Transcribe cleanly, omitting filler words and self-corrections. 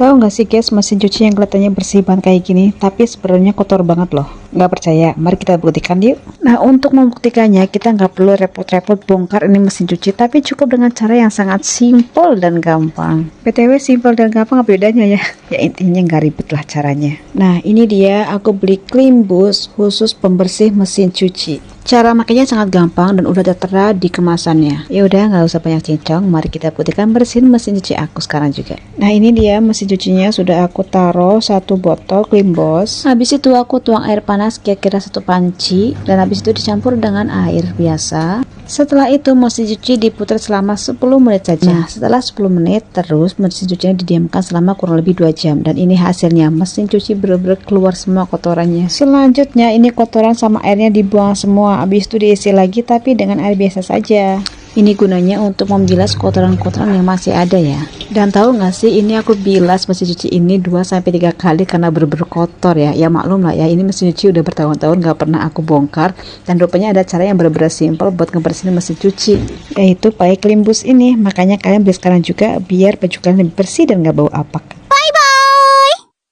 Tahu nggak sih guys, mesin cuci yang kelihatannya bersih banget kayak gini, tapi sebenarnya kotor banget loh. Nggak percaya? Mari kita buktikan yuk. Nah, untuk membuktikannya kita nggak perlu repot-repot bongkar ini mesin cuci, tapi cukup dengan cara yang sangat simpel dan gampang. BTW simpel dan gampang apa bedanya ya? Ya intinya nggak ribet lah caranya. Nah, ini dia aku beli Klimbus khusus pembersih mesin cuci. Cara makanya sangat gampang dan udah tertera di kemasannya. Ya udah nggak usah banyak cincong, mari kita buktikan bersihin mesin cuci aku sekarang juga. Nah, ini dia mesin cucinya sudah aku taruh 1 botol Klimbos. Habis itu aku tuang air panas kira-kira 1 panci dan habis itu dicampur dengan air biasa. Setelah itu mesin cuci diputar selama 10 menit saja. Nah, setelah 10 menit terus mesin cucinya didiamkan selama kurang lebih 2 jam dan ini hasilnya, mesin cuci bener-bener keluar semua kotorannya. Selanjutnya ini kotoran sama airnya dibuang semua, habis itu diisi lagi tapi dengan air biasa saja. Ini gunanya untuk membilas kotoran-kotoran yang masih ada ya. Dan tahu nggak sih, ini aku bilas mesin cuci ini 2-3 kali karena bener-bener kotor ya. Ya maklum lah ya, ini mesin cuci udah bertahun-tahun nggak pernah aku bongkar. Dan rupanya ada cara yang bener-bener simpel buat ngebersihin mesin cuci, yaitu pakai Klimbus ini. Makanya kalian beli sekarang juga biar baju kalian lebih bersih dan nggak bau apak.